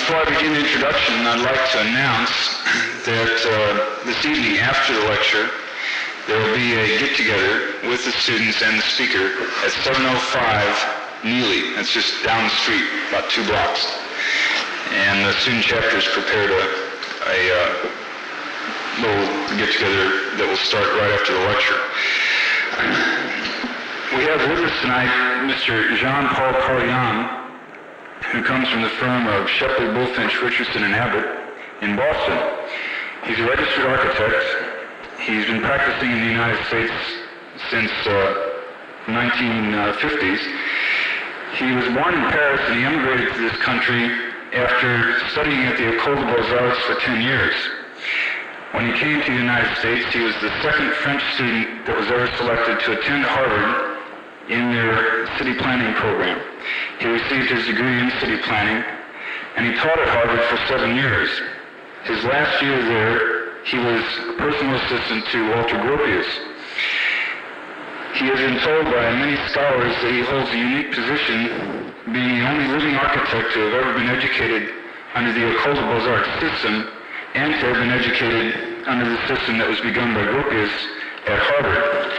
Before I begin the introduction, I'd like to announce that this evening after the lecture, there will be a get-together with the students and the speaker at 705 Neely. That's just down the street, about 2 blocks. And the student chapter has prepared a little get-together that will start right after the lecture. We have with us tonight Mr. Jean-Paul Carlhian, who comes from the firm of Shepley, Bullfinch, Richardson, and Abbott in Boston. He's a registered architect. He's been practicing in the United States since 1950s. He was born in Paris and he emigrated to this country after studying at the École des Beaux-Arts for 10 years. When he came to the United States, he was the second French student that was ever selected to attend Harvard in their city planning program. He received his degree in city planning, and he taught at Harvard for 7 years. His last year there, he was a personal assistant to Walter Gropius. He has been told by many scholars that he holds a unique position, being the only living architect to have ever been educated under the École des Beaux-Arts system, and to have been educated under the system that was begun by Gropius at Harvard.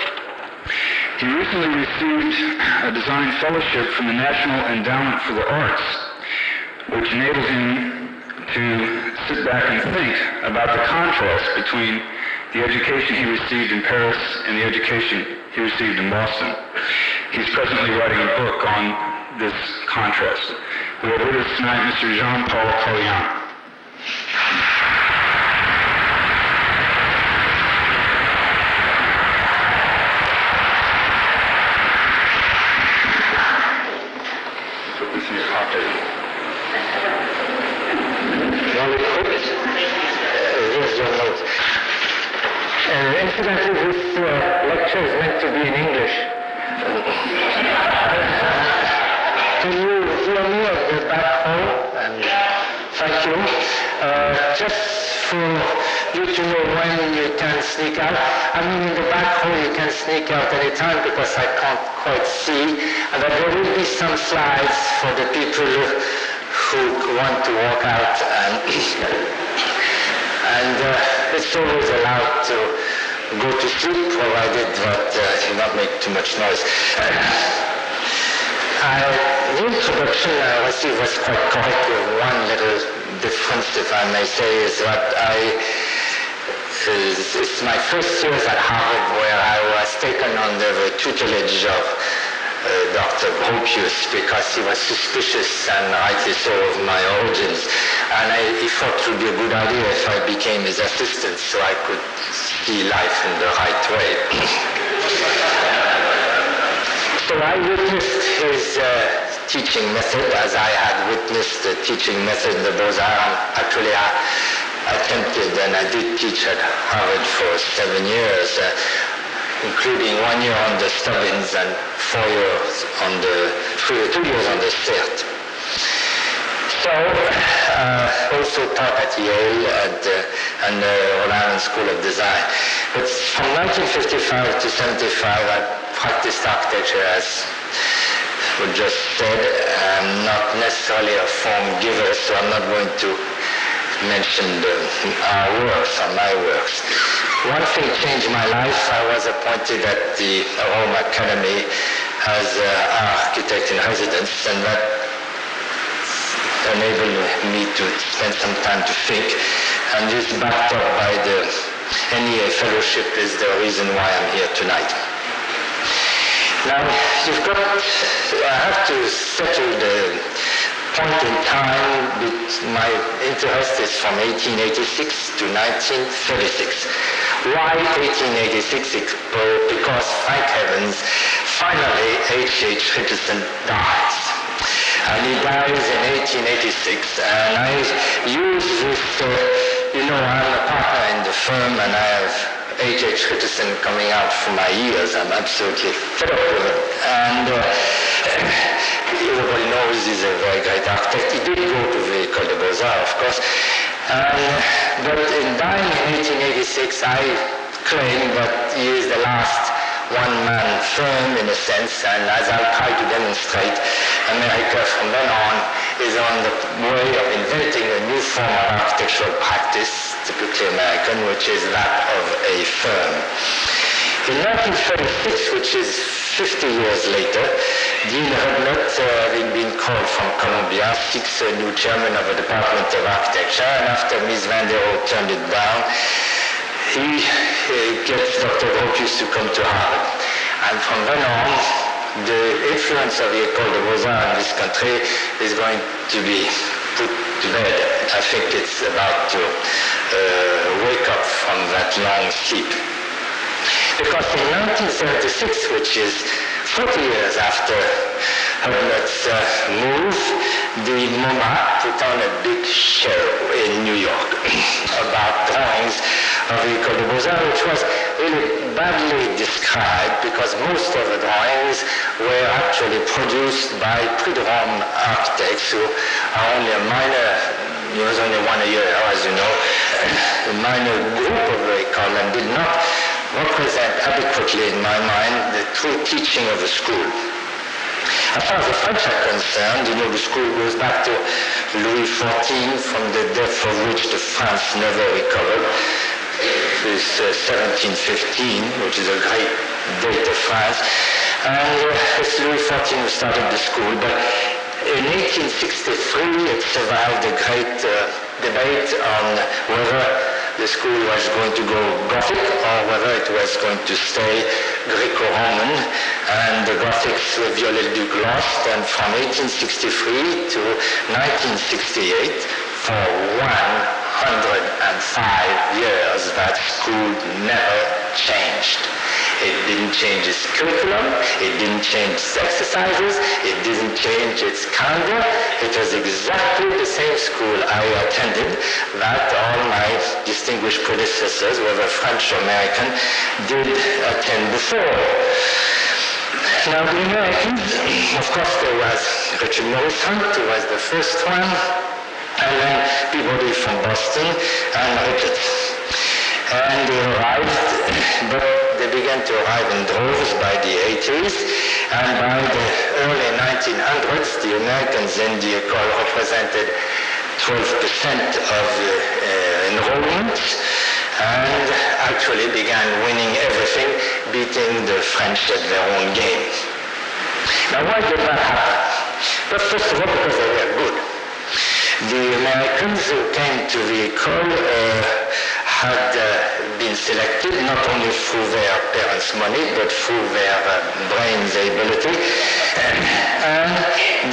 He recently received a design fellowship from the National Endowment for the Arts, which enables him to sit back and think about the contrast between the education he received in Paris and the education he received in Boston. He's presently writing a book on this contrast. We have with us tonight Mr. Jean-Paul Carlhian. Incidentally, this lecture is meant to be in English. Can you hear me at the back hall? And thank you. Just for you to know when you can sneak out. I mean, in the back hall you can sneak out any time because I can't quite see. But there will be some slides for the people who want to walk out. And it's always allowed to go to sleep, provided that you not make too much noise. The introduction I received was quite correct. One little difference, if I may say, is that it's my first years at Harvard where I was taken under the tutelage of Dr. Gropius because he was suspicious, and rightly so, of my origins. And he thought it would be a good idea if I became his assistant so I could see life in the right way. So I witnessed his teaching method as I had witnessed the teaching method in the Beaux-Arts. Actually, I attempted and I did teach at Harvard for 7 years, including 1 year on the Stubbins and 2 years on the CERT. So, also taught at Yale and the Rhode Island School of Design. But from 1955 to 75, I practiced architecture, as we just said. I'm not necessarily a form giver, so I'm not going to mention our works or my works. One thing changed my life. I was appointed at the Rome Academy as an architect in residence, and that enabled me to spend some time to think. And this, backed up by the NEA fellowship, is the reason why I'm here tonight. Now, I have to settle the point in time. My interest is from 1886 to 1936. Why 1886? Because, thank heavens, finally H.H. Richardson dies. And he dies in 1886, and I use this, I'm a partner in the firm, and I have H.H. Richardson coming out from my ears. I'm absolutely fed up with it. And everybody knows he's a very great architect. He did go to the École des Beaux-Arts, of course. But in dying in 1886, I claim that he is the last one-man firm in a sense, and as I'll try to demonstrate, America from then on is on the way of inventing a new form of architectural practice, typically American, which is that of a firm. In 1936, which is 50 years later, Dean Hudnut, having been called from Columbia, seeks a new chairman of the Department of Architecture, and after Mies van der Rohe turned it down, he gets Dr. Gropius to come to Harvard. And from then on, the influence of the École des Beaux-Arts in this country is going to be put to bed. I think it's about to wake up from that long sleep. Because in 1976, which is 40 years after Hudnut's move, the MoMA put on a big show in New York about drawings of the École des Beaux-Arts, which was really badly described because most of the drawings were actually produced by Prix de Rome architects who are only a minor, there was only one a year, as you know, a minor group of the École, and did not represent adequately, in my mind, the true teaching of the school. As far as the French are concerned, you know, the school goes back to Louis XIV, from the death of which the France never recovered. It's 1715, which is a great date of France. And it's Louis XIV who started the school, but in 1863 it survived a great debate on whether the school was going to go Gothic or whether it was going to stay Greco-Roman, and the Gothics were Viollet-le-Duc lost, and from 1863 to 1968, for 105 years, that school never changed. It didn't change its curriculum, it didn't change its exercises, it didn't change its calendar. It was exactly the same school I attended that all my distinguished predecessors, whether French or American, did attend before. Now the Americans, of course there was Richard Morris Hunt, who was the first one, and then Peabody from Boston, and Richards. And they arrived, but they began to arrive in droves by the 80s, and by the early 1900s, the Americans in the École represented 12% of the enrollment, and actually began winning everything, beating the French at their own game. Now why did that happen? But first of all, because they were good. The Americans who came to the École had been selected not only through their parents' money, but through their brains ability. And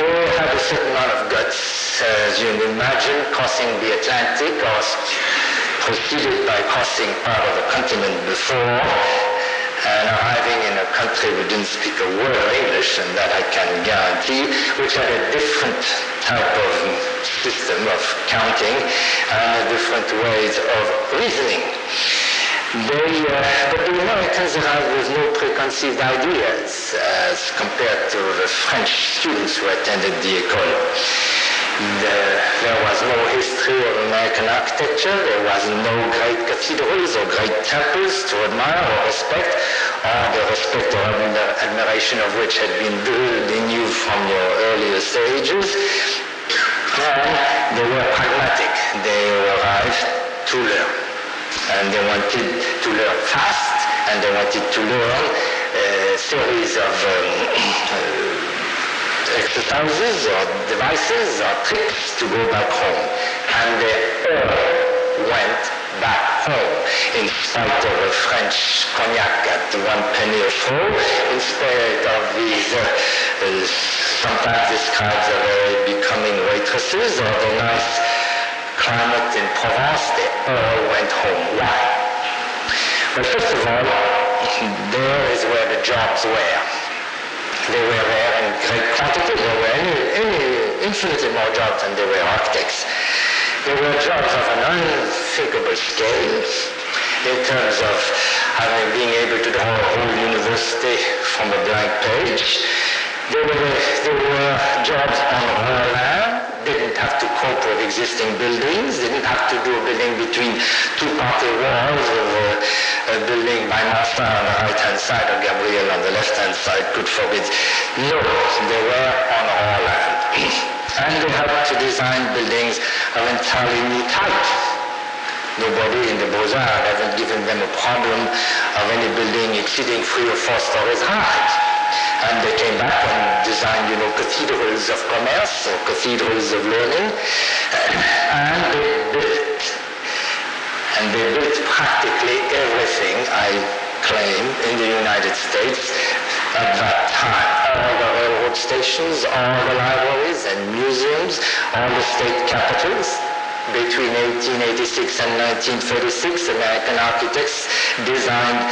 they had a certain amount of guts, as you can imagine, crossing the Atlantic, or preceded by crossing part of the continent before, and arriving in a country who didn't speak a word of English, and that I can guarantee, which had a different type of system of counting and different ways of reasoning. But the Americans arrived with no preconceived ideas as compared to the French students who attended the École. There was no history of American architecture, there was no great cathedrals or great temples to admire or respect, or the respect or admiration of which had been drilled in you from your earliest ages. And they were pragmatic. They arrived to learn. And they wanted to learn fast, and they wanted to learn a series of exercises or devices or tricks to go back home. And they all went back home, in spite of a French cognac at 1 penny a throw, in spite of these sometimes described as very becoming waitresses or the nice climate in Provence. They all went home. Why? Well, first of all, there is where the jobs were. They were there in great quantity. There were infinitely more jobs than there were architects. There were jobs of an unthinkable scale in terms of being able to draw a whole university from a blank page. There were jobs on raw land, didn't have to cope with existing buildings, didn't have to do a building between two party walls with a building by Martha on the right-hand side or Gabriel on the left-hand side, good forbid. No, they were on raw land. And they helped to design buildings of entirely new type. Nobody in the Beaux-Arts had ever given them a problem of any building exceeding 3 or 4 stories high. And they came back and designed, cathedrals of commerce or cathedrals of learning. And they built practically everything, I claim, in the United States at that time. All the railroad stations, all the libraries and museums, all the state capitals. Between 1886 and 1936, American architects designed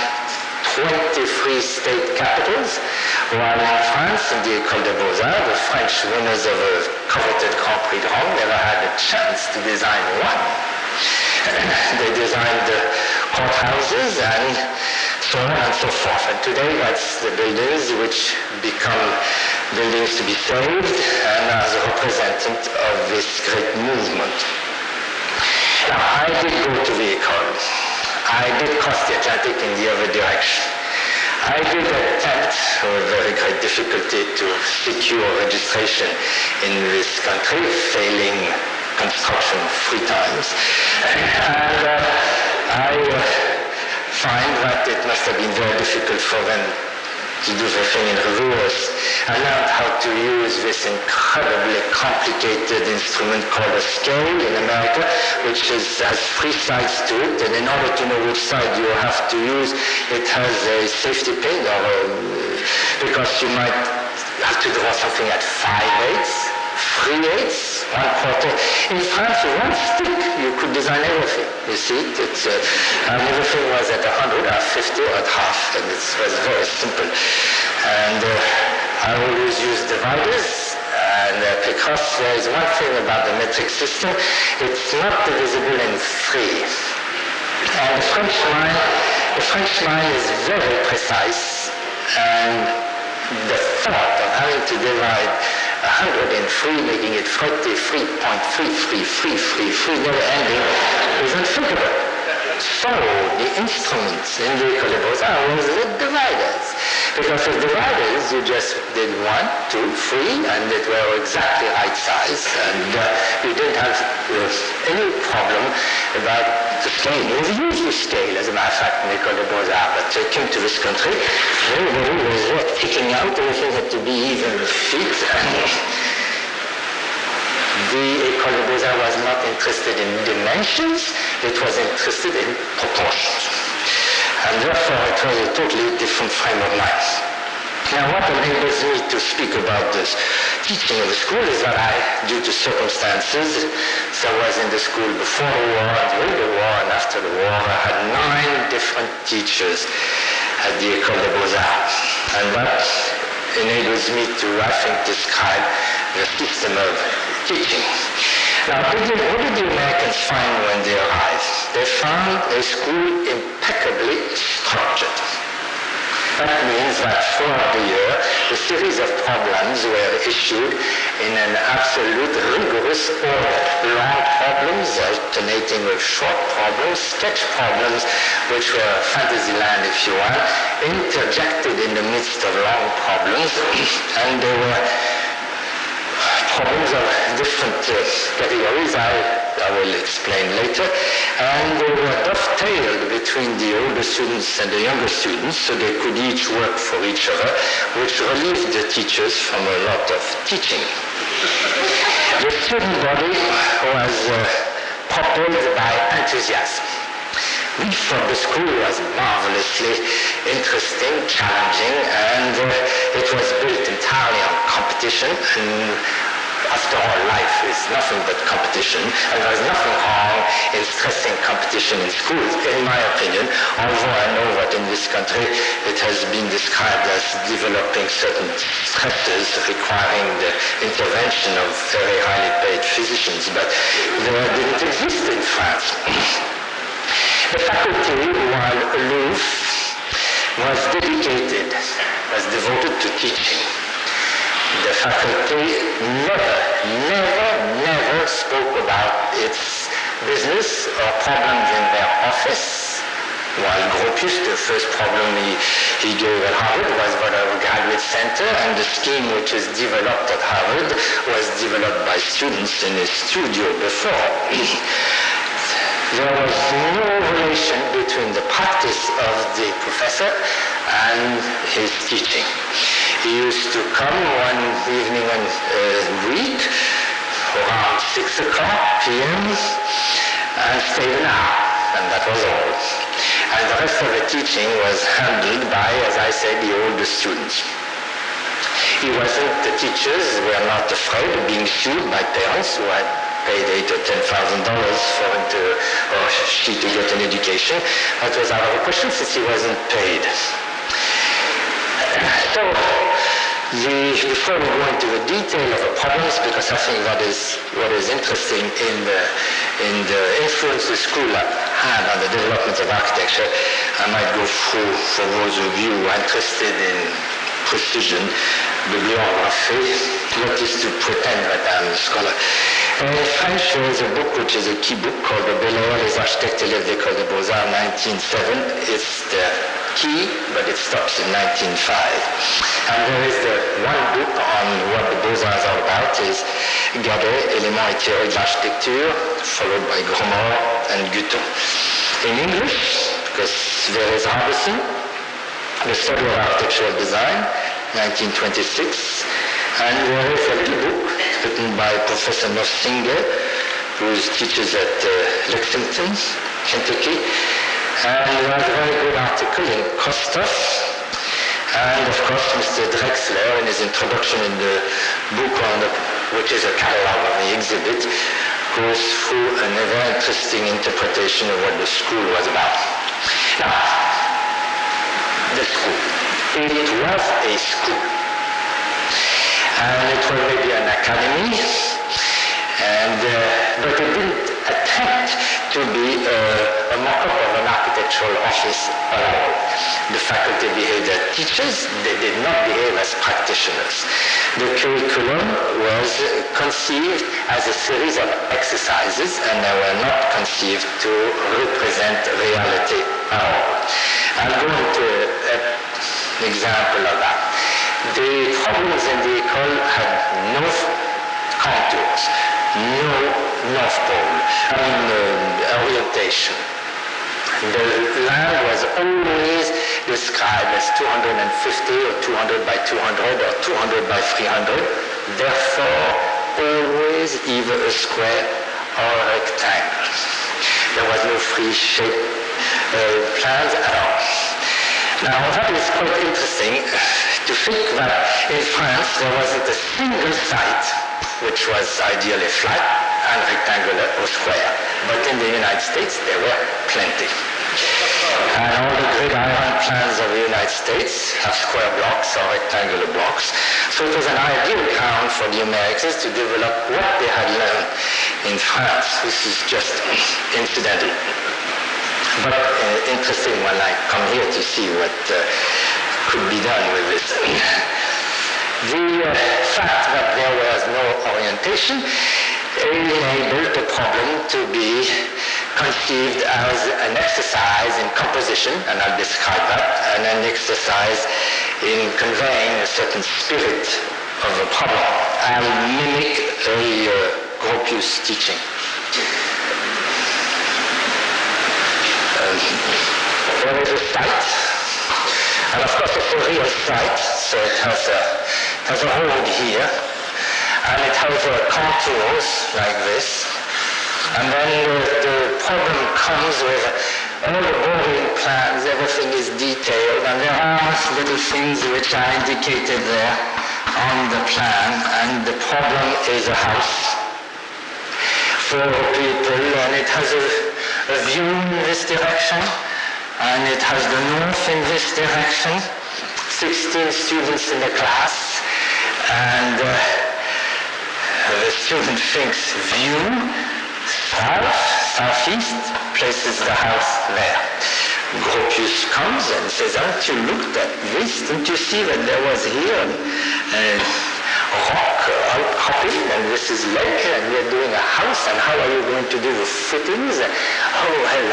23 state capitals, while in France, in the École des Beaux-Arts, the French winners of a coveted Grand Prix de Rome never had a chance to design one. They designed the courthouses and so on and so forth. And today, that's the buildings which become buildings to be saved and as a representative of this great movement. Now, I did go to the École. I did cross the Atlantic in the other direction. I did attempt, with very great difficulty, to secure registration in this country, failing construction 3 times. And I find that it must have been very difficult for them to do the thing in reverse. I learned how to use this incredibly complicated instrument called a scale in America, which has 3 sides to it, and in order to know which side you have to use, it has a safety pin, because you might have to draw something at 5/8, 3/8, 1/4. In France, with 1 stick, you could design everything. You see, and everything was at 100, at 50, or at half, and it was very simple. And I always use dividers, and because there is one thing about the metric system, it's not divisible in 3. And the French mind is very precise, and the thought of having to divide 100 in 3, making it 33.3333, never ending, is unthinkable. So the instruments in the École des Beaux-Arts was the dividers. Because with dividers, you just did 1, 2, 3, and they were exactly right size, and you didn't have any problem about the scale. We used the scale, as a matter of fact, in the École des Beaux-Arts, but they came to this country, everybody was kicking out, everything had to be even feet, and the École des Beaux-Arts was not interested in dimensions, it was interested in proportions. And therefore, it was a totally different frame of mind. Now, what enables me to speak about this teaching of the school is that due to circumstances, so I was in the school before the war, during the war, and after the war, I had 9 different teachers at the École des Beaux-Arts. And that enables me to, I think, describe the system of teaching. Now, what did the Americans find when they arrived? They found a school impeccably structured. That means that throughout the year, a series of problems were issued in an absolute rigorous order. Long problems alternating with short problems, sketch problems, which were fantasyland, if you want, interjected in the midst of long problems, and they were problems of different categories, I will explain later, and they were dovetailed between the older students and the younger students, so they could each work for each other, which relieved the teachers from a lot of teaching. The student body was propelled by enthusiasm. We thought the school was marvelously interesting, challenging, and it was built entirely on competition, and after all, life is nothing but competition, and there's nothing wrong in stressing competition in schools, in my opinion, although I know that in this country it has been described as developing certain stresses requiring the intervention of very highly paid physicians, but they didn't exist in France. The faculty, while aloof, was devoted to teaching. The faculty never spoke about its business or problems in their office, While Gropius, the first problem he gave at Harvard was about a graduate center, and the scheme which is developed at Harvard was developed by students in a studio before. There was no relation between the practice of the professor and his teaching. He used to come one evening a week, around 6 o'clock p.m., and stay an hour, and that was all. And the rest of the teaching was handled by, as I said, the older students. The teachers were not afraid of being sued by parents who had paid $8,000 or $10,000 for him or she to get an education. That was out of the question since he wasn't paid. So, before we go into the detail of the problems, because I think that is what is interesting in the influence the school had on the development of architecture, I might go through, for those of you who are interested in precision, bibliographie, what is to pretend that I'm a scholar. In French, there is a book which is a key book called the Beaux, les architectes élèves d'école de Beaux-Arts, 1907. It's the key, but it stops in 1905. And there is the one book on what the Beaux-Arts are about is Gadet, éléments et théorie de l'architecture, followed by Gromor and Guton. In English, because there is Harbison, the study of architectural design, 1926, and there is a little book written by Professor Nossinger, who teaches at Lexington, Kentucky, and he has a very good article in Kostov, and of course Mr. Drexler in his introduction in the book which is a catalog of the exhibit, goes through a very interesting interpretation of what the school was about. Now, the school. It was a school. And it was maybe an academy, but it didn't attempt to be a mock-up of an architectural office at all. The faculty behaved as teachers, they did not behave as practitioners. The curriculum was conceived as a series of exercises, and they were not conceived to represent reality at all. I'll go into an example of that. The problems in the école had no contours, no North Pole, orientation. The land was always described as 250 or 200 by 200 or 200 by 300, therefore always either a square or a rectangle. There was no free shape plans at all. Now that is quite interesting to think that in France there wasn't a single site which was ideally flat and rectangular or square. But in the United States there were plenty. And all the gridiron plans of the United States have square blocks or rectangular blocks. So it was an ideal ground for the Americans to develop what they had learned in France. This is just incidental. But interesting when I come here to see what could be done with this. The fact that there was no orientation enabled the problem to be conceived as an exercise in composition, and I'll describe that, and an exercise in conveying a certain spirit of a problem. I'll mimic a Gropius teaching. There is a site, and of course it's a real site, so it has a hold here, and it has contours like this. And then the problem comes with all the boring plans, everything is detailed, and there are little things which are indicated there on the plan, and the problem is a house for people, and it has a view in this direction, and it has the north in this direction, 16 students in the class, and the student thinks view, southeast, places the house there. Gropius comes and says, haven't you looked at this? Don't you see that there was here rock outcropping, and this is lake, and we're doing a house, and how are you going to do the footings? Oh, well,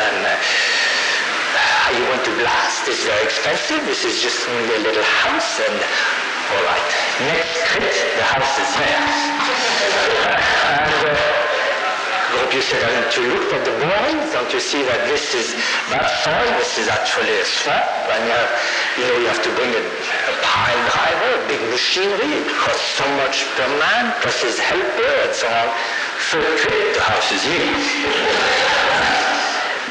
you want to blast. It's very expensive. This is just only a little house, and all right. Next crit, the house is there. And you said, haven't you looked at the borings? Don't you see that this is not soil? This is actually a swamp. And you have to bring a pile driver, a big machinery. It costs so much per man, plus his helper, and so on. Third crit, the house is here.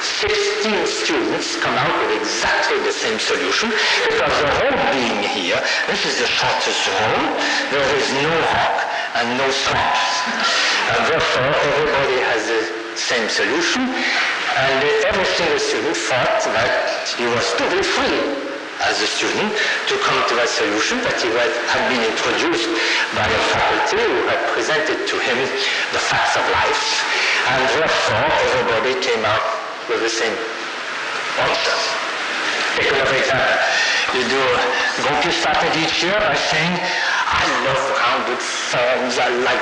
16 students come out with exactly the same solution, because the road being here, this is the shortest road. There is no rock and no swamp. And therefore, everybody has the same solution, and every single student thought that he was totally free as a student to come to that solution, that he had been introduced by a faculty who had presented to him the facts of life, and therefore everybody came out with the same answer. Take another example. Gropius started each year by saying, I love rounded forms, I like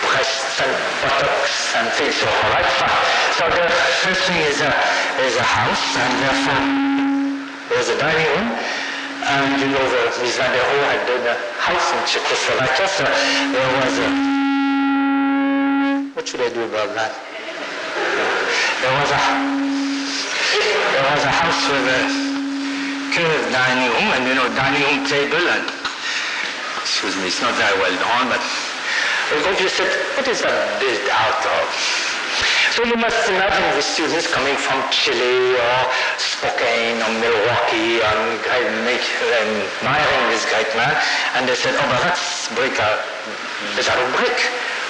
breasts and buttocks and things. So, all right, fine. So the first thing is a house, and therefore there's a dining room. And Ms. van der Rohe had done a house in Czechoslovakia, so there was a... What should I do about that? There was a house with a curved dining room, and dining room table, and excuse me, it's not very well drawn, but Gropius said, what is that built out of? So you must imagine the students coming from Chile or Spokane or Milwaukee and admiring this great man, and they said, oh, but that's brick out of brick.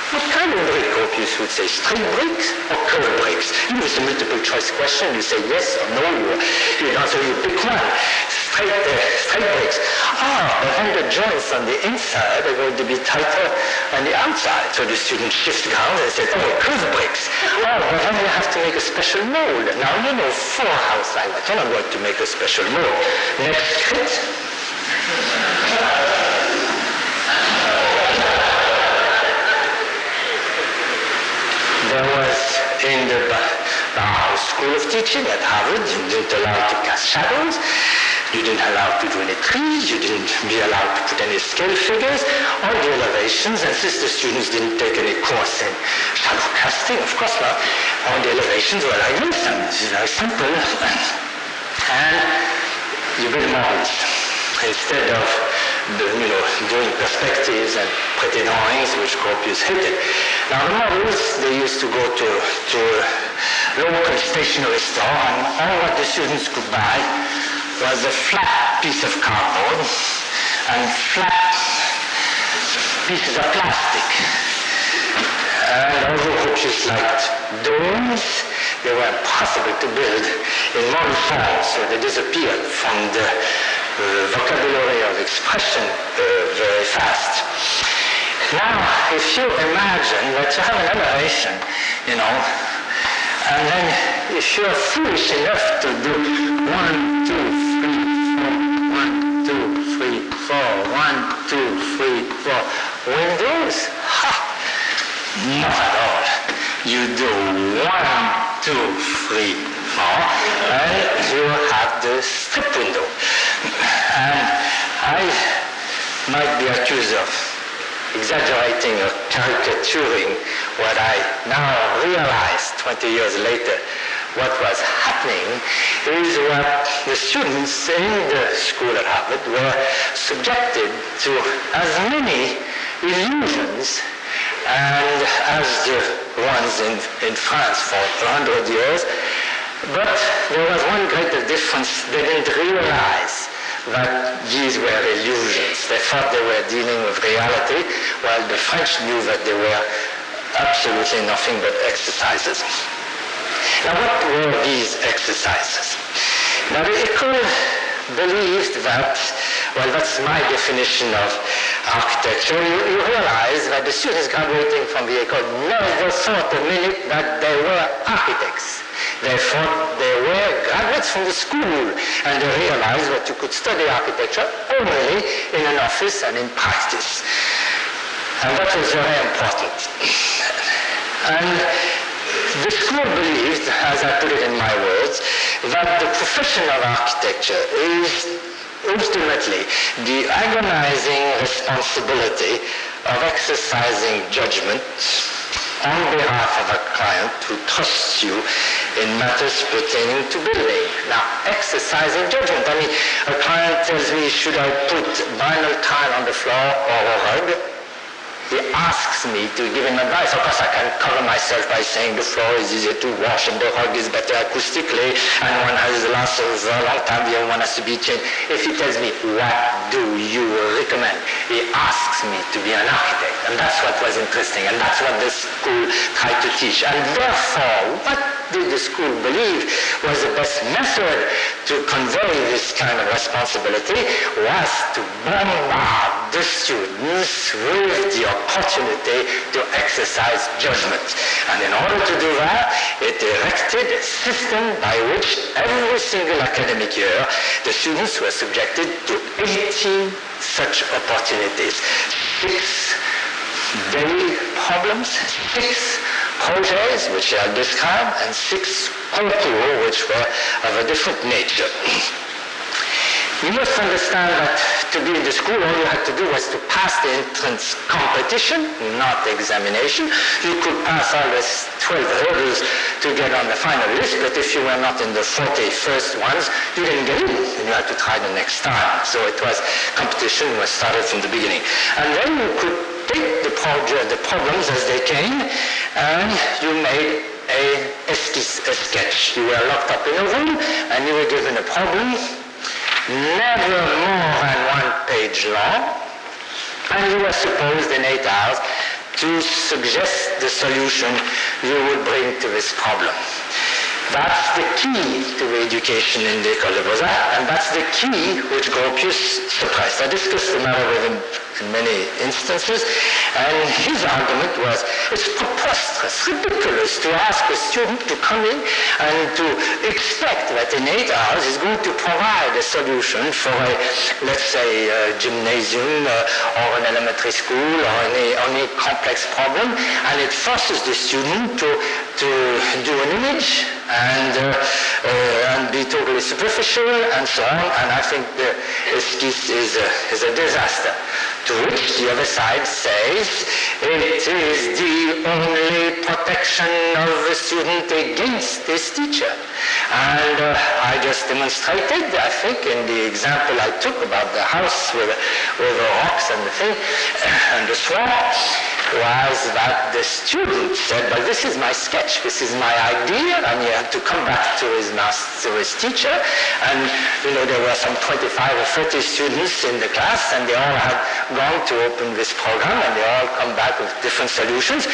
What kind of brick, Gropius would say? Straight bricks or curved bricks? It's a multiple choice question. You say yes or no. You answer, you pick one. Straight bricks. But then the joints on the inside are going to be tighter than the outside. So the student shifts ground and says, oh, curved bricks. But then you have to make a special mold. Now, for a house like that, you're not going to make a special mold. Next crit. There was in the Bauhaus School of Teaching at Harvard, you didn't allow to cast shadows, you didn't allow to do any trees, you didn't be allowed to put any scale figures, all the elevations, and since the students didn't take any course in shadow casting, of course not, all the elevations were like this, and this is very simple. And you build models instead of doing perspectives and pretty drawings, which Gropius hated. Now the models, they used to go to a local stationery store, and all what the students could buy was a flat piece of cardboard and flat pieces of plastic. And although Gropius liked domes, they were impossible to build in model form, so they disappeared from the vocabulary of expression very fast. Now, if you imagine that you have an elevation, and then if you're foolish enough to do 1, 2, 3, 4, 1, 2, 3, 4, 1, 2, 3, 4 windows, not at all. You do 1, 2, 3, 4, and you have the strip window. And I might be accused of exaggerating or caricaturing what I now realize 20 years later. What was happening is what the students in the school at Harvard were subjected to as many illusions and as the ones in France for 100 years. But there was one greater difference. They didn't realize that these were illusions. They thought they were dealing with reality, while the French knew that they were absolutely nothing but exercises. Now, what were these exercises? Now, the École believed that, well, that's my definition of architecture. You realize that the students graduating from the École never thought a minute that they were architects. They thought they were graduates from the school, and they realized that you could study architecture only in an office and in practice. And that was very important. And the school believed, as I put it in my words, that the profession of architecture is ultimately the agonizing responsibility of exercising judgment on behalf of a client who trusts you in matters pertaining to building. Now, exercising judgment. I mean, a client tells me, should I put vinyl tile on the floor or a rug? He asks me to give him advice. Of course, I can cover myself by saying the floor is easier to wash and the rug is better acoustically and one has lasts a long time, the other one has to be changed. If he tells me, what do you recommend? He asks me to be an architect. And that's what was interesting. And that's what the school tried to teach. And therefore, what did the school believe was the best method to convey this kind of responsibility was to bombard the students with the opportunity to exercise judgment. And in order to do that, it erected a system by which every single academic year, the students were subjected to 18 such opportunities. 6 daily problems, 6 projects, which I'll describe, and 6 concours, which were of a different nature. You must understand that to be in the school, all you had to do was to pass the entrance competition, not the examination. You could pass all the 12 hurdles to get on the final list, but if you were not in the 40 first ones, you didn't get in, and you had to try the next time. So it was, competition was started from the beginning. And then you could take the problems as they came, and you made a sketch. You were locked up in a room, and you were given a problem, never more than 1 page long, and you were supposed in 8 hours to suggest the solution you would bring to this problem. That's the key to education in the École des Beaux-Arts, and that's the key which Gropius suppressed. I discussed the matter with him in many instances, and his argument was, it's preposterous, ridiculous to ask a student to come in and to expect that in 8 hours he's going to provide a solution for a, let's say, a gymnasium or an elementary school or any complex problem, and it forces the student to do an image and be totally superficial and so on, and I think the esquisse is a disaster. To which the other side says it is the only protection of the student against his teacher. And I just demonstrated, I think, in the example I took about the house with the rocks and the thing, and the swamp, was that the student said, well, this is my sketch, this is my idea, and he had to come back to his master, to his teacher, and there were some 25 or 30 students in the class, and they all had gone to open this program, and they all come back with different solutions.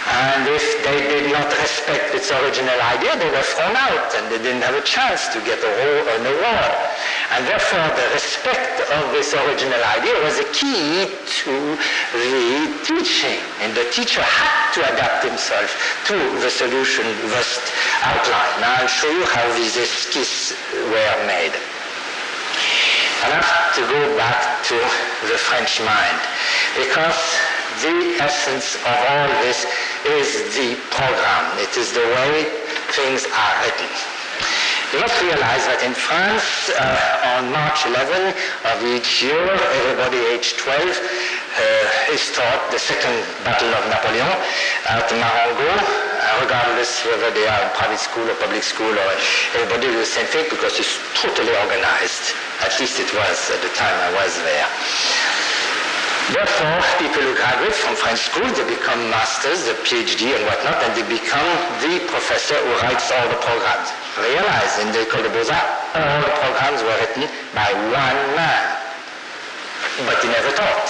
And if they did not respect its original idea, they were thrown out, and they didn't have a chance to get an award. And therefore, the respect of this original idea was a key to the teaching. And the teacher had to adapt himself to the solution thus outlined. Now I'll show you how these esquisses were made. And I have to go back to the French mind, because the essence of all this is the program. It is the way things are written. You must realize that in France, on March 11 of each year, everybody aged 12 is taught the Second Battle of Napoleon at Marengo, regardless whether they are in private school or public school, or everybody do the same thing because it's totally organized. At least it was at the time I was there. Therefore, people who graduate from French school, they become masters, the PhD and whatnot, and they become the professor who writes all the programs. Realize, in the École des Beaux-Arts, all the programs were written by one man, but he never taught,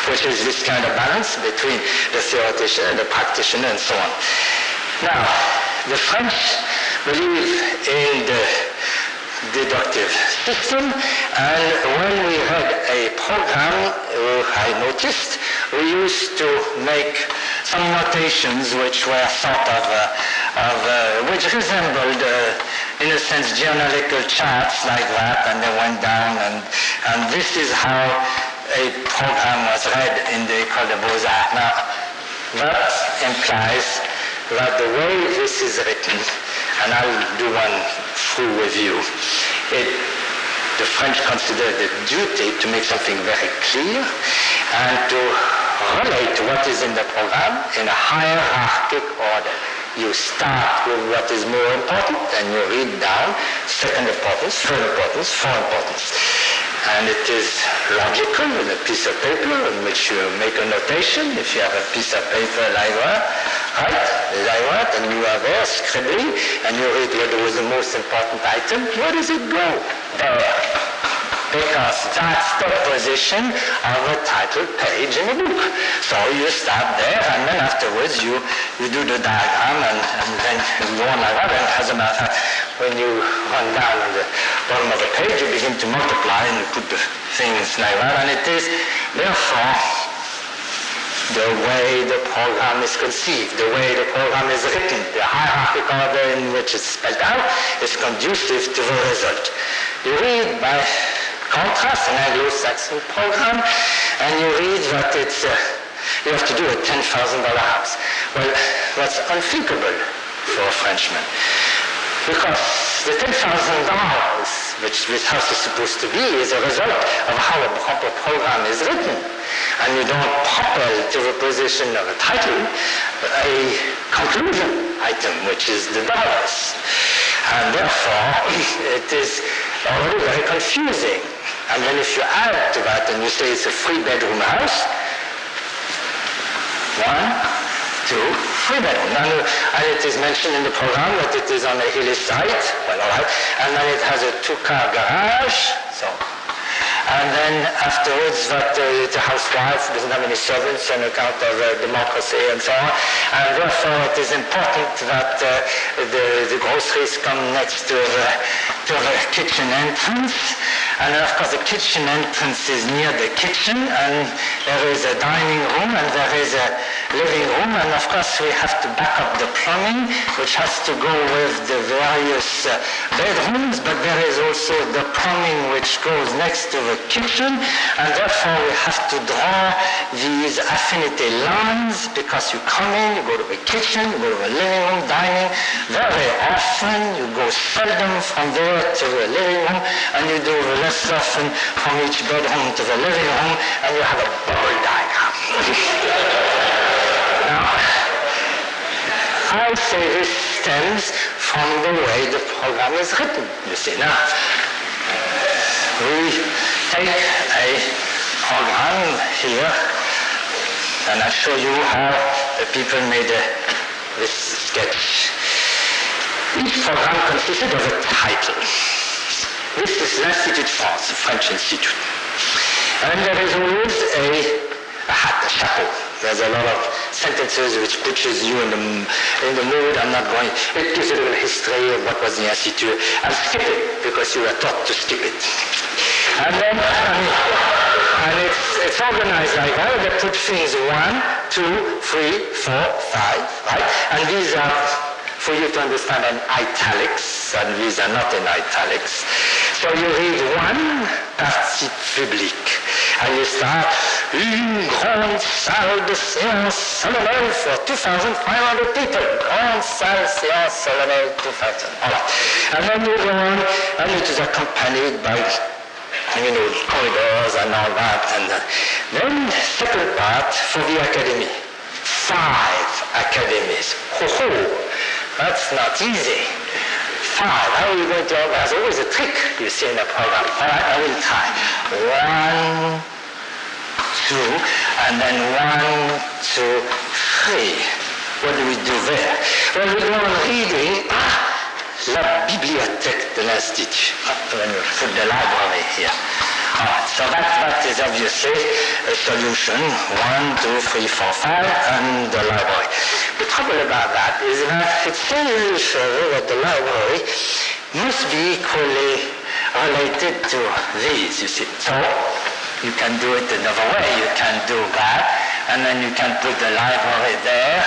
which is this kind of balance between the theoretician and the practitioner and so on. Now, the French believe in the deductive system, and when we read a program, I noticed we used to make some notations which were sort of which resembled in a sense geometrical charts like that, and they went down, and this is how a program was read in the École des Beaux-Arts. Now that implies that the way this is written and I'll do one through with you. The French consider the duty to make something very clear and to relate what is in the program in a hierarchic order. You start with what is more important and you read down second importance, third importance, fourth importance. And it is logical with a piece of paper in which you make a notation. If you have a piece of paper like that, right, and you are there scribbling, and you read what was the most important item, where does it go? There. Because that's the position of a title page in a book. So you start there, and then afterwards you do the diagram, and then you go on like that. And as a matter of fact, when you run down the bottom of the page, you begin to multiply, and you put the things like that. And it is, therefore, the way the program is conceived, the way the program is written, the hierarchical order in which it's spelled out is conducive to the result. You read by contrast an Anglo-Saxon program, and you read that you have to do a $10,000 house. Well, that's unthinkable for a Frenchman, because the $10,000 which this house is supposed to be is a result of how a proper program is written. And you don't propel to the position of a title a conclusion item, which is the dollars. And therefore, it is already very confusing. And then if you add to that and you say it's a 3-bedroom house, 1, 2, 3 bedroom. And it is mentioned in the program that it is on a hilly site, well, all right, and then it has a 2-car garage, so. And then afterwards that the housewife doesn't have any servants on account of democracy and so on. And therefore it is important that the groceries come next to the kitchen entrance. And of course the kitchen entrance is near the kitchen, and there is a dining room and there is a living room, and of course we have to back up the plumbing, which has to go with the various bedrooms, but there is also the plumbing which goes next to the kitchen, and therefore we have to draw these affinity lines, because you come in, you go to the kitchen, you go to the living room, dining. Very often you go seldom from there to the living room, and you do less often from each bedroom to the living room, and you have a bubble diagram. Now, I say this stems from the way the program is written, you see. Now, we take a program here, and I show you how the people made this sketch. Each program consisted of a title. This is l'Institut de France, a French institute. And there is always a hat, a chapeau. There's a lot of sentences which pushes you in the mood. I'm not going. It gives a little history of what was the institute. I'll skip it because you were taught to skip it. And then, and it's organized like that. They put things 1, 2, 3, 4, 5, right? And these are, for you to understand, in italics, and these are not in italics. So you read 1, partie publique, and you start, une grande salle de séance solennelle for 2,500 people. Grande salle séance solennelle 2,000. All right. And then you go on, and it is accompanied by, corridors and all that. And then second part for the academy. 5 academies. That's not easy. 5. How are you going to organize? There's always a trick you see in a program. All right, I will try. 1, 2, and then 1, 2, 3. What do we do there? Well, we go on reading la bibliothèque de l'Institut. Put the library here. All right, so that is obviously a solution. 1, 2, 3, 4, 5, and the library. The trouble about that is that it's so usual that the library must be equally related to these, you see. So you can do it another way. You can do that, and then you can put the library there,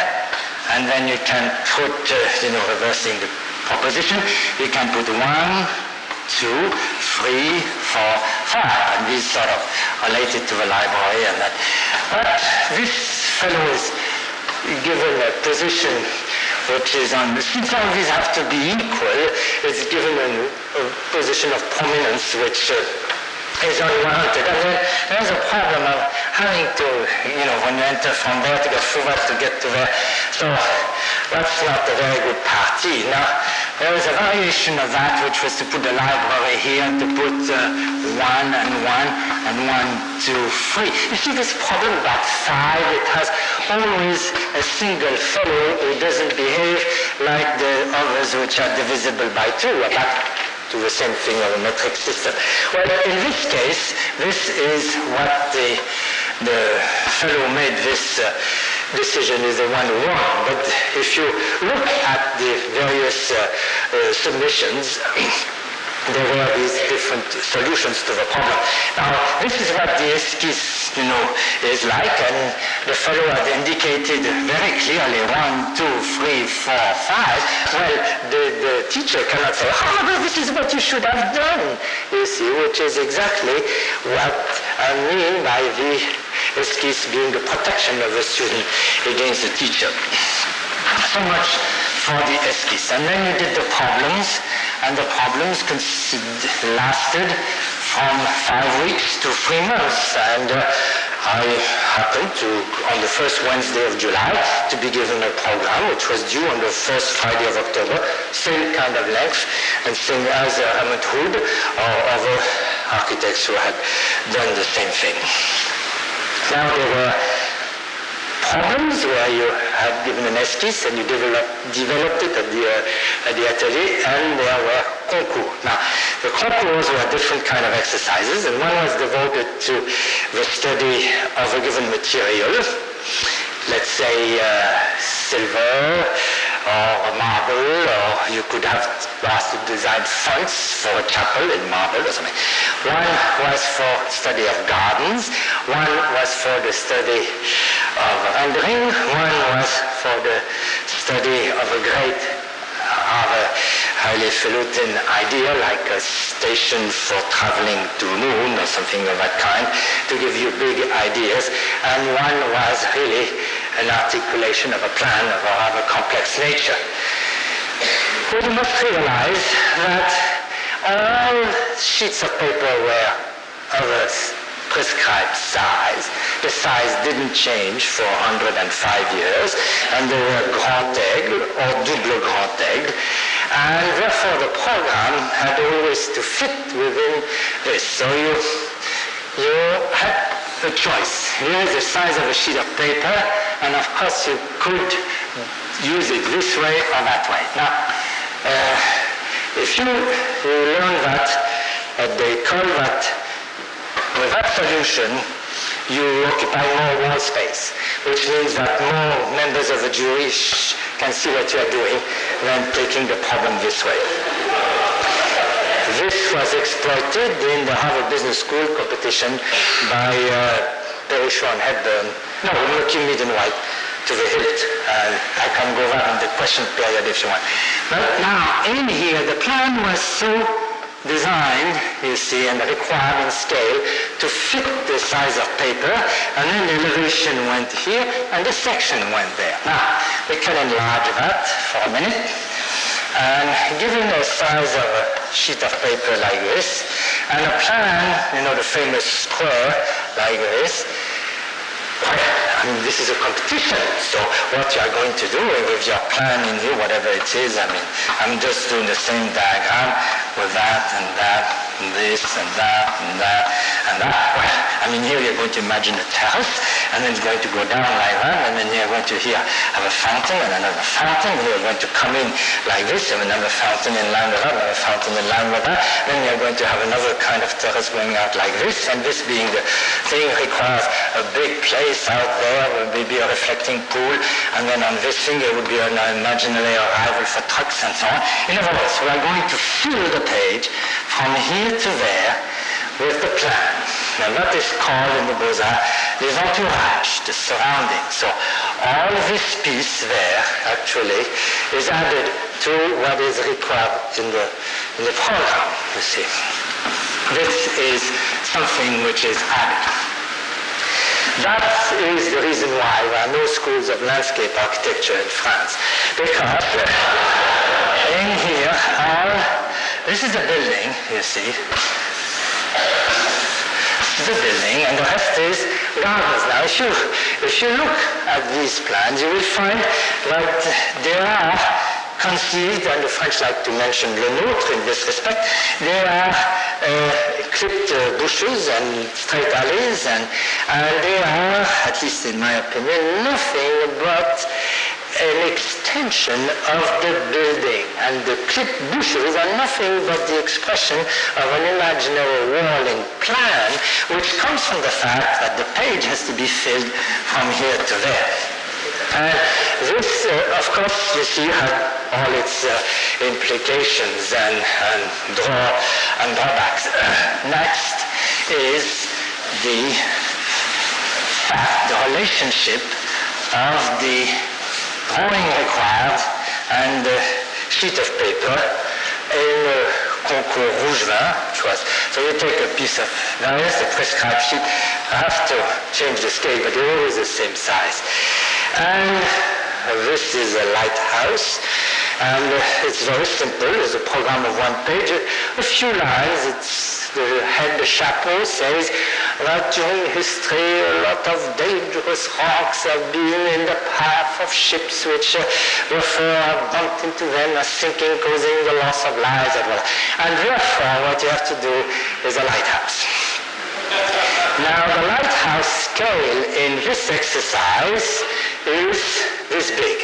and then you can put, reversing the proposition, you can put 1, 2, 3, 4, 5, and these sort of related to the library and that. But this fellow is given a position which is on, since all these have to be equal, it's given a position of prominence which is unwarranted. And then there's a problem of having to, when you enter from there to go through that to get to there. So that's not a very good party. Now, there was a variation of that, which was to put the library here, to put 1 and 1 and 1, 2, 3. You see this problem about 5, it has always a single fellow who doesn't behave like the others which are divisible by 2. To the same thing of a metric system. Well, in this case, this is what the fellow made this decision is the one who won. But if you look at the various submissions, there were these different solutions to the problem. Now, this is what the esquisse, is like, and the fellow had indicated very clearly 1, 2, 3, 4, 5. Well, the teacher cannot say, well, this is what you should have done, you see, which is exactly what I mean by the esquisse being the protection of the student against the teacher. So much for the esquisse. And then you did the problems, and the problems lasted from 5 weeks to 3 months. And I happened to, on the first Wednesday of July, to be given a program which was due on the first Friday of October, same kind of length, and same as Helmut Hood or other architects who had done the same thing. Now there were problems where you had given an esquisse and you developed it at the atelier, and there were concours. Now, the concours were different kind of exercises, and one was devoted to the study of a given material, let's say silver or marble, or you could have asked to design fonts for a chapel in marble or something. One was for study of gardens, one was for the study of rendering, one was for the study of a great, highly falutin idea, like a station for traveling to the moon or something of that kind, to give you big ideas, and one was really an articulation of a plan of a rather complex nature. But you must realize that all sheets of paper were of a prescribed size. The size didn't change for 105 years, and they were grand aigle or double grand aigle, and therefore the program had always to fit within this. So you had a choice. Here is the size of a sheet of paper, and of course you could use it this way or that way. Now, if you learn that they call that, with that solution, you occupy more wall space, which means that more members of the jury can see what you are doing than taking the problem this way. This was exploited in the Harvard Business School competition by Perishaw and Hepburn. No, McKinley and White to the hilt. I can go over in the question period if you want. But now, in here, the plan was so designed, you see, and required in scale to fit the size of paper, and then the elevation went here, and the section went there. Now, we can enlarge that for a minute, and given the size of a sheet of paper like this, and a plan, the famous square like this, this is a competition. So what you are going to do with your plan in here, whatever it is, I'm just doing the same diagram with that and that and this and that and that and that. Well, here you're going to imagine a terrace, and then it's going to go down like that, and then you're going to here have a fountain and another fountain, and you're going to come in like this, and another fountain in line with that, another fountain in line with that, then you're going to have another kind of terrace going out like this, and this being the thing requires a big place out there, will maybe a reflecting pool, and then on this thing there would be an imaginary arrival for trucks and so on. In other words, we are going to fill the page from here to there with the plan. Now that is called in the Beaux-Arts les entourages, the surroundings. So all this piece there actually is added to what is required in the program, you see. This is something which is added. That is the reason why there are no schools of landscape architecture in France. Because in here this is a building, you see. This is a building, and the rest is gardens. Now, if you look at these plans, you will find that there are conceived, and the French like to mention le nôtre in this respect, there are clipped bushes and straight alleys, and they are, at least in my opinion, nothing but an extension of the building. And the clipped bushes are nothing but the expression of an imaginary walling plan, which comes from the fact that the page has to be filled from here to there. And this, of course, you see, had all its implications and drawbacks. Next is the relationship of the drawing required and the sheet of paper in concours Rougevin, which was, so you take a piece of, now here's the prescribed sheet. I have to change the scale, but they're always the same size. And this is a lighthouse, and it's very simple. It's a program of one page, a few lines. It's the head, the chapeau, says that during history a lot of dangerous rocks have been in the path of ships which therefore have bumped into them, are sinking, causing the loss of lives, etc. And therefore what you have to do is a lighthouse. Now the lighthouse scale in this exercise is this big.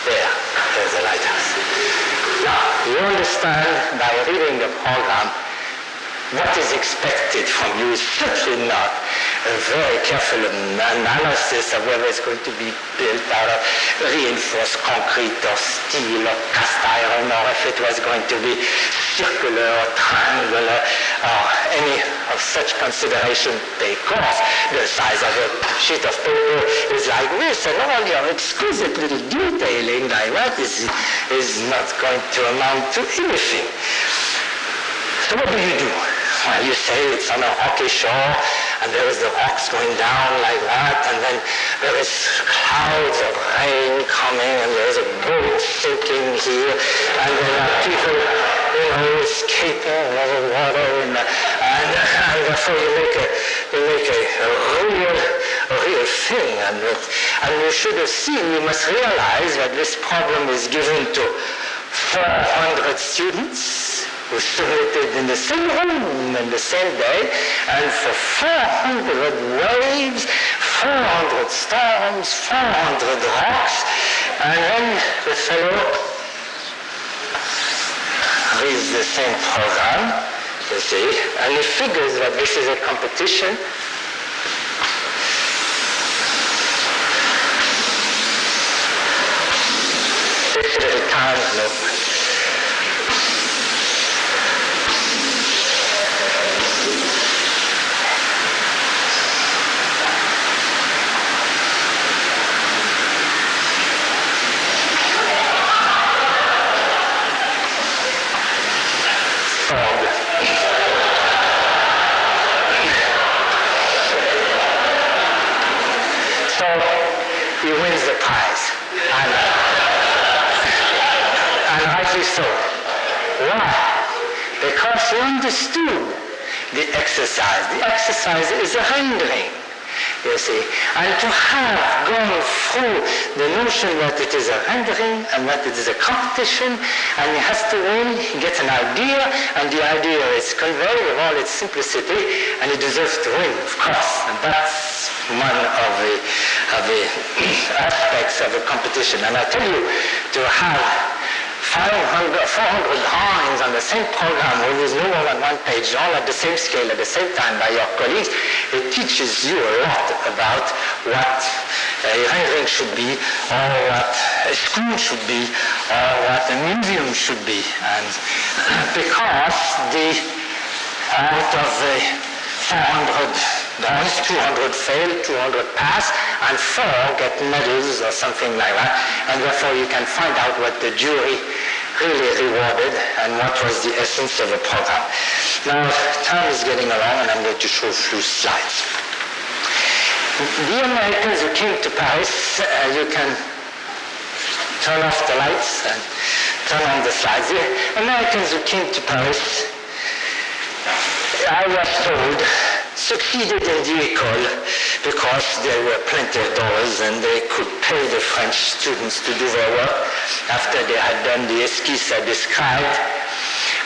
There's a lighthouse. Now, you understand by reading the program what is expected from you is certainly not a very careful analysis of whether it's going to be built out of reinforced concrete or steel or cast iron, or if it was going to be circular or triangular or any of such consideration, because the size of a sheet of paper is like this, and all your exquisite little detailing like that is not going to amount to anything. So what do? Well, you say it's on a rocky shore, and there is the rocks going down like that, and then there is clouds of rain coming, and there is a boat sinking here, and there are people, escaping over the water, and therefore you make a real thing. And you should have seen, you must realize that this problem is given to 400 students who submitted in the same room in the same day, and for 400 waves, 400 storms, 400 rocks, and then the fellow reads the same program, you see, and he figures that this is a competition. This is a time movement. He wins the prize, and rightly so. Why? Because he understood the exercise. The exercise is a rendering, you see, and to have gone through the notion that it is a rendering and that it is a competition, and he has to win, he gets an idea, and the idea is conveyed with all its simplicity, and he deserves to win, of course, and that's one of the aspects of a competition. And I tell you, to have 400 drawings on the same program with no more than one page, all at the same scale at the same time by your colleagues, it teaches you a lot about what a rendering should be, or what a school should be, or what a museum should be. And because out of the 400 drawings, 200 fail, 200 pass, and 4 get medals or something like that, and therefore you can find out what the jury really rewarded and what was the essence of the program. Now, time is getting along, and I'm going to show a few slides. The Americans who came to Paris, you can turn off the lights and turn on the slides. The Americans who came to Paris, I was told, succeeded in the école because there were plenty of dollars and they could pay the French students to do their work after they had done the esquisse I described.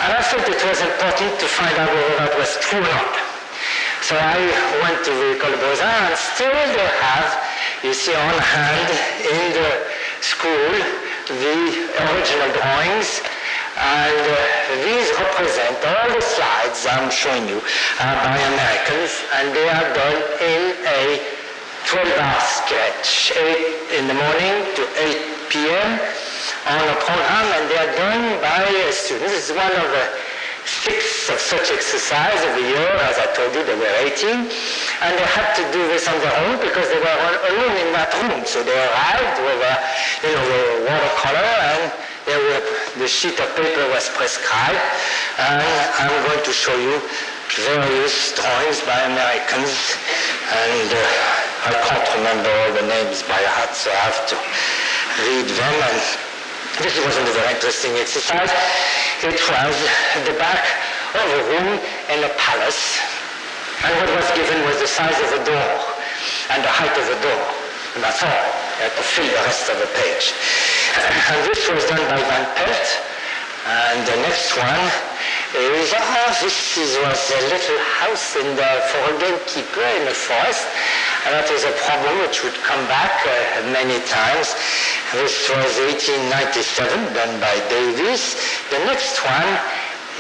And I thought it was important to find out whether that was true or not. So I went to the École Beaux-Arts, and still they have, you see on hand in the school, the original drawings, and these represent all the slides I'm showing you by Americans, and they are done in a 12-hour stretch, 8 in the morning to 8 p.m. on a program, and they are done by students. This is one of the 6 of such exercises of the year. As I told you, there were 18, and they had to do this on their own because they were alone in that room. So they arrived with a watercolor, and the sheet of paper was prescribed, and I'm going to show you various drawings by Americans, and I can't remember all the names by heart, so I have to read them. And this wasn't a very interesting exercise. It was the back of a room in a palace, and what was given was the size of a door and the height of a door, and that's all. You had to fill the rest of the page. And this was done by Van Pelt, and the next one is, this was a little house for a gamekeeper in the forest, and that was a problem which would come back many times. This was 1897, done by Davies. The next one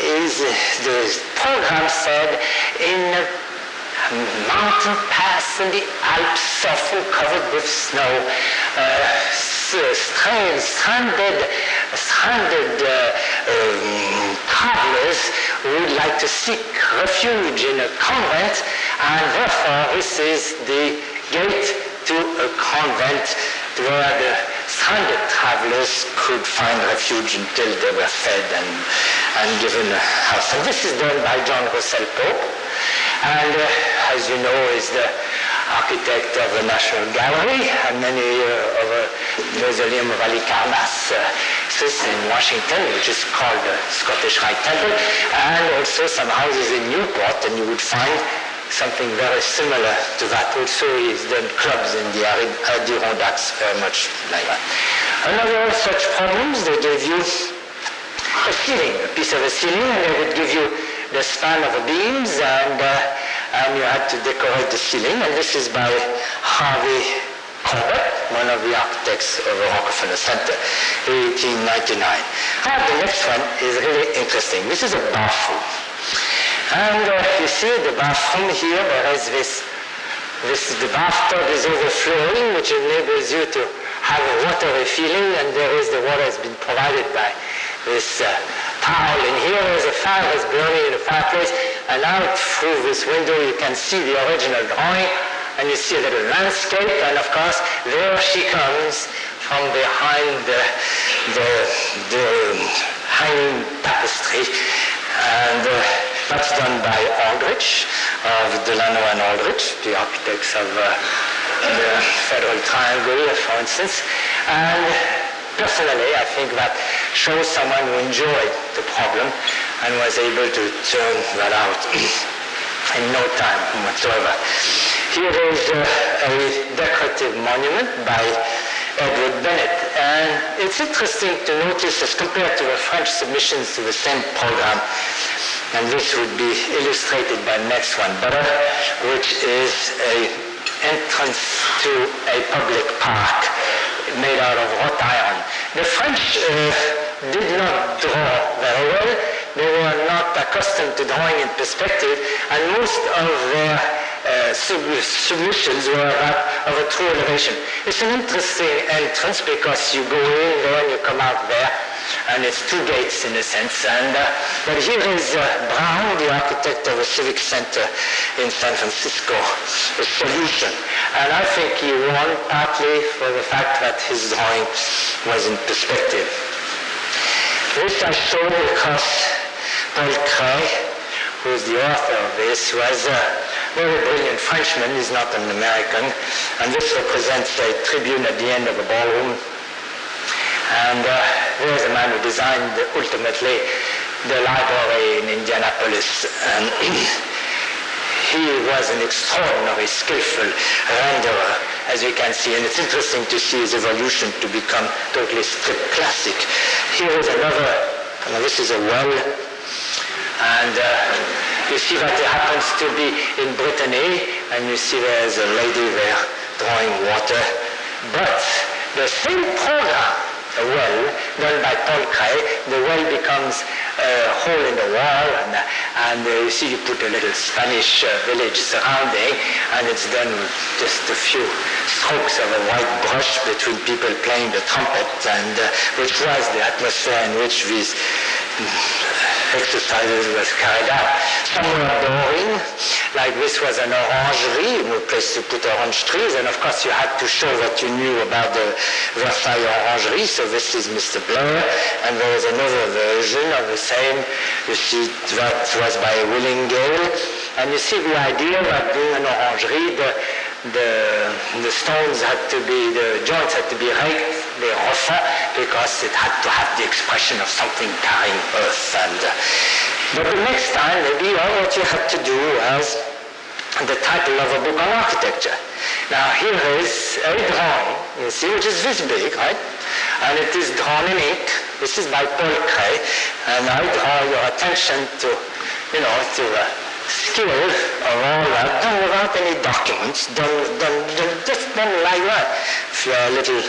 is, the program said, in a mountain pass in the Alps, often covered with snow, stranded travelers would like to seek refuge in a convent, and therefore this is the gate to a convent where the stranded travelers could find refuge until they were fed and given a house. And this is done by John Russell Pope, and as you know, is the architect of the National Gallery and many of the Mausoleum of Halicarnasse, in Washington, which is called the Scottish Rite Temple, and also some houses in Newport, and you would find something very similar to that. Also, he's done clubs in the Adirondacks, very much like that. Another such problems, they gave you a ceiling, a piece of a ceiling, and they would give you the span of the beams, and you had to decorate the ceiling, and this is by Harvey Corbett, one of the architects of the Rockefeller Center, 1899. The next one is really interesting. This is a bathroom. And you see the bathroom here, there is the bathtub is overflowing, which enables you to have a watery feeling, and there is the water has been provided by this towel. And here is a fire that's burning in the fireplace, and out through this window you can see the original drawing, and you see a little landscape, and of course there she comes from behind the hanging tapestry, and that's done by Aldrich, of Delano and Aldrich, the architects of the Federal Triangle, for instance. And personally, I think that shows someone who enjoyed the problem and was able to turn that out in no time whatsoever. Here is a decorative monument by Edward Bennett, and it's interesting to notice as compared to the French submissions to the same program, and this would be illustrated by the next one better, which is an entrance to a public park made out of wrought iron. The French did not draw very well. They were not accustomed to drawing in perspective, and most of their submissions were that of a true elevation. It's an interesting entrance because you go in there and you come out there, and it's two gates in a sense. And but here is Brown, the architect of the Civic Center in San Francisco, a solution. And I think he won partly for the fact that his drawing was in perspective. This I show because Paul Cray, who is the author of this, was a very brilliant Frenchman. He's not an American. And this represents a tribune at the end of a ballroom. And here's a man who designed, ultimately, the library in Indianapolis. And he was an extraordinarily skillful renderer, as you can see. And it's interesting to see his evolution to become totally strict classic. Here is another, this is a well. And you see that it happens to be in Brittany, and you see there's a lady there drawing water. But the same program, a well, done by Paul Kray, the well becomes a hole in the wall, and you see you put a little Spanish village surrounding, and it's done with just a few strokes of a white brush between people playing the trumpet, and which was the atmosphere in which these exercises was carried out. Some were boring, like this was an orangerie, a place to put orange trees, and of course you had to show what you knew about the Versailles orangerie, so this is Mr. Blair, and there is another version of the same. You see that was by Willing Gale, and you see the idea that being an orangerie, the stones had to be, the joints had to be raked, they refaits, because it had to have the expression of something carrying earth. But the next time, maybe all what you had to do was the title of a book on architecture. Now here is a drawing, you see, which is this big, right? And it is drawn in ink. This is by Paul Kray, and I draw your attention to, to skill of all that, done without any documents, just done like that. If you're a little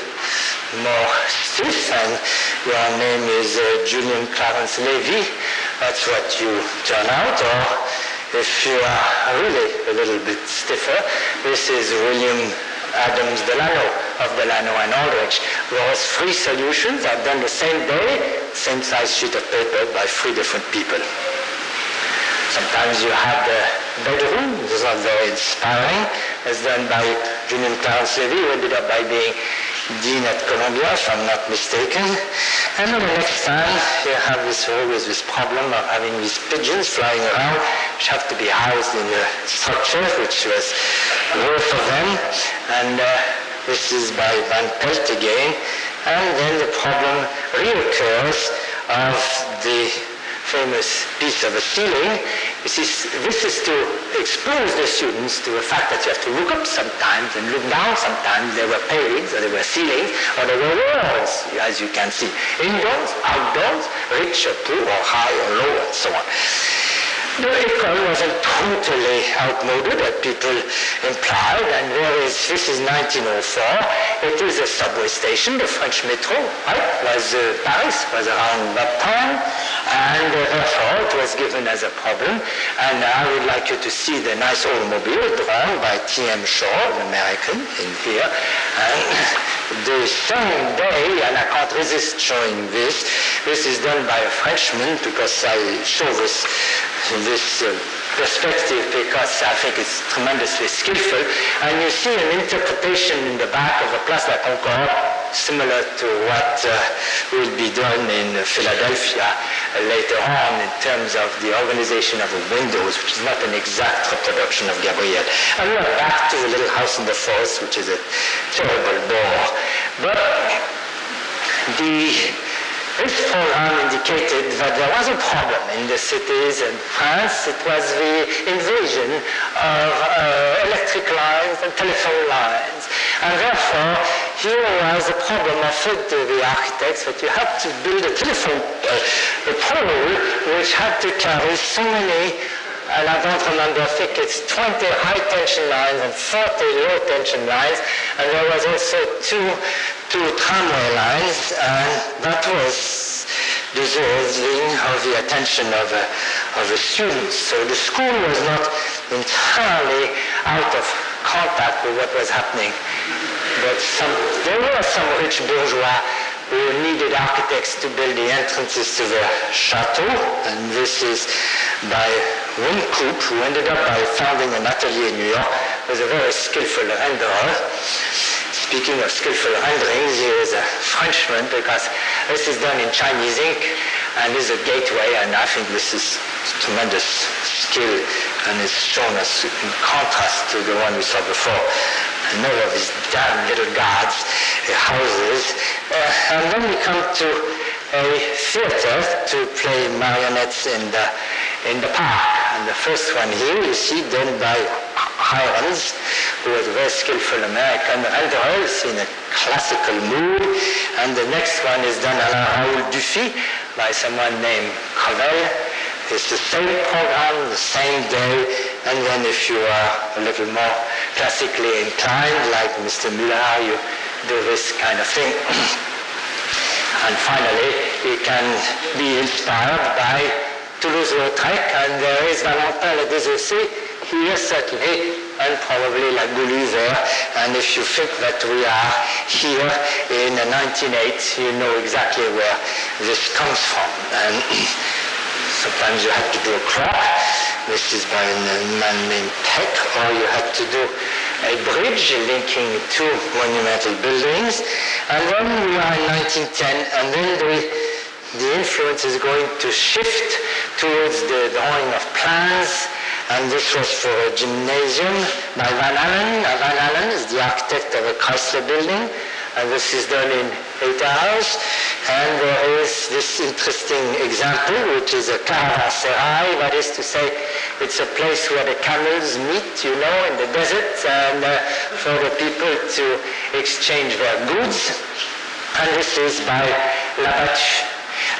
more stiff and your name is Julian Clarence Levy, that's what you turn out. Or if you are really a little bit stiffer, this is William Adams Delano of Delano and Aldrich. Those 3 solutions are done the same day, same size sheet of paper by 3 different people. Sometimes you have the bedroom, this is not very inspiring. It's done by Julian Clarence Levy, who ended up by being dean at Columbia, if I'm not mistaken. And then the next time, you have always this problem of having these pigeons flying around, which have to be housed in a structure, which was worth for them. And this is by Van Pelt again. And then the problem reoccurs of the famous piece of a ceiling. You see, this is to expose the students to the fact that you have to look up sometimes and look down sometimes. There were palings, or there were ceilings, or there were walls, as you can see. Indoors, outdoors, rich or poor, or high or low, and so on. The école wasn't totally outmoded, as people implied, and this is 1904. It is a subway station, the French metro, right? Paris was around that time, and therefore it was given as a problem. And I would like you to see the nice automobile drawn by T.M. Shaw, an American, in here. And the same day, and I can't resist showing this, this is done by a Frenchman, because I show this perspective because I think it's tremendously skillful. And you see an interpretation in the back of the Place de la Concorde, similar to what will be done in Philadelphia later on in terms of the organization of the windows, which is not an exact reproduction of Gabriel. And we're back to the little house in the forest, which is a terrible bore. But this program indicated that there was a problem in the cities in France. It was the invasion of electric lines and telephone lines. And therefore, here was a problem offered to the architects that you had to build a telephone pole which had to carry so many, and I don't remember, I think it's 20 high tension lines and 40 low tension lines, and there was also two tramway lines, and that was deserving of the attention of the students. So the school was not entirely out of contact with what was happening, but there were some rich bourgeois who needed architects to build the entrances to their chateau, and this is by Wincoop, who ended up by founding an atelier in New York, was a very skillful renderer. Speaking of skillful renderings, here is a Frenchman, because this is done in Chinese ink, and this is a gateway, and I think this is tremendous skill and is shown as in contrast to the one we saw before. No of these damn little guards, houses. And then we come to a theater to play marionettes in the park. And the first one here you see done by Hirons, who was a very skillful American renderers in a classical mood. And the next one is done à la Raoul Dufy by someone named Cravel. It's the same program, the same day, and then if you are a little more classically inclined, like Mr. Miller, you do this kind of thing. And finally, you can be inspired by Toulouse-Lautrec, and there is Valentin Le Désaussé here, certainly, and probably La Goulue there. And if you think that we are here in 1908, you know exactly where this comes from. And sometimes you have to do a clock. This is by a man named Peck, or you have to do a bridge linking two monumental buildings. And then we are in 1910, and then the influence is going to shift towards the drawing of plans. And this was for a gymnasium by Van Allen. Van Allen is the architect of a Chrysler building, and this is done in 8 hours. And there is this interesting example, which is a caravanserai, that is to say, it's a place where the camels meet, you know, in the desert, and for the people to exchange their goods. And this is by Labattu.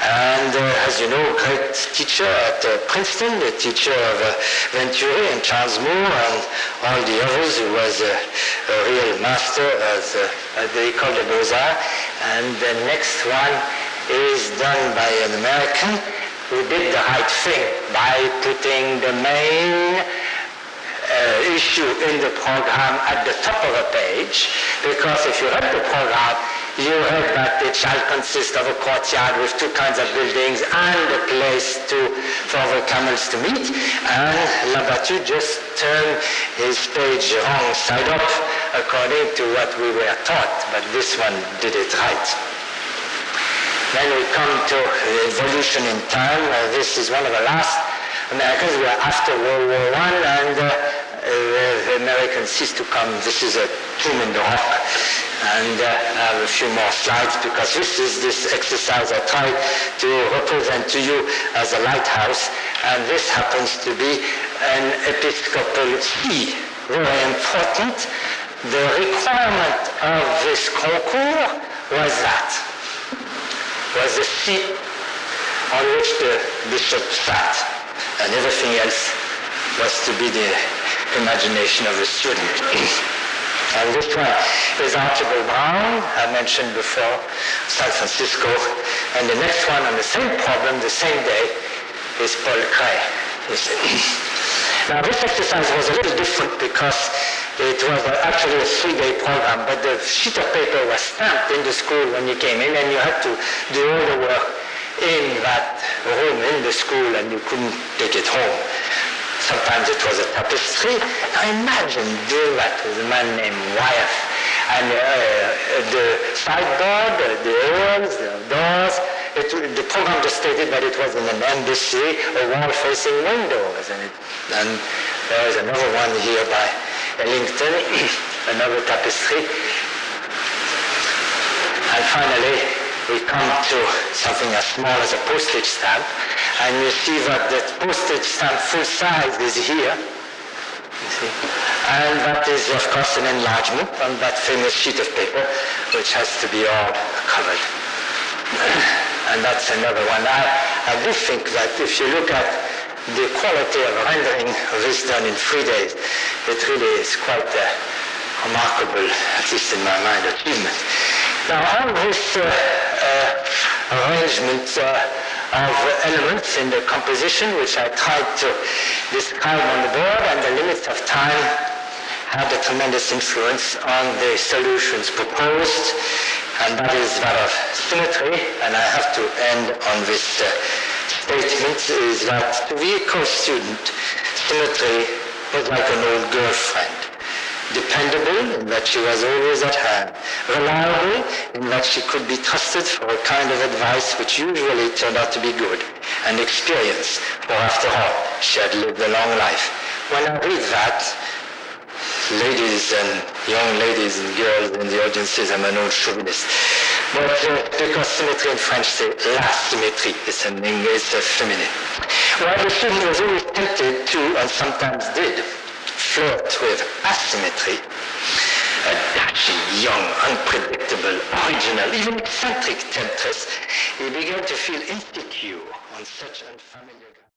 And as you know, great teacher at Princeton, the teacher of Venturi and Charles Moore and all the others, who was a real master at the École des Beaux-Arts. And the next one is done by an American who did the right thing by putting the main issue in the program at the top of a page, because if you read the program, you heard that it shall consist of a courtyard with two kinds of buildings and a place for the camels to meet. And Labattu just turned his page wrong side up according to what we were taught, but this one did it right. Then we come to evolution in time. This is one of the last Americans. We are after World War I, and the Americans ceased to come. This is a tomb in the rock. And I have a few more slides, because this exercise I tried to represent to you as a lighthouse, and this happens to be an Episcopal see. Very important. The requirement of this concours was the seat on which the bishop sat, and everything else was to be the imagination of the student. And this one is Archibald Brown, I mentioned before, San Francisco. And the next one on the same problem, the same day, is Paul Kray. Now this exercise was a little different because it was actually a 3-day program, but the sheet of paper was stamped in the school when you came in, and you had to do all the work in that room in the school, and you couldn't take it home. Sometimes it was a tapestry. Now imagine doing that with a man named Wyeth. And the sideboard, the walls, the doors, the program just stated that it was in an embassy, a wall-facing windows. And there is another one here by Ellington, another tapestry. And finally, we come to something as small as a postage stamp. And you see that the postage stamp full size is here. You see? And that is, of course, an enlargement on that famous sheet of paper, which has to be all covered. And that's another one. I do think that if you look at the quality of rendering of this done in 3 days, it really is quite a remarkable, at least in my mind, achievement. Now, all this arrangement of elements in the composition, which I tried to describe on the board, and the limits of time had a tremendous influence on the solutions proposed, and that is that of symmetry. And I have to end on this statement, is that to be a co-student, symmetry was like an old girlfriend. Dependable in that she was always at hand, reliable in that she could be trusted for a kind of advice which usually turned out to be good, and experience, for after all, she had lived a long life. When I read that, ladies and young ladies and girls in the audiences, I'm an old chauvinist. But because symmetry in French say la symétrie, it's an English feminine. While the student was always tempted to, and sometimes did, flirt with asymmetry, a dashing, young, unpredictable, original, even eccentric temptress, he began to feel insecure on such unfamiliar ground.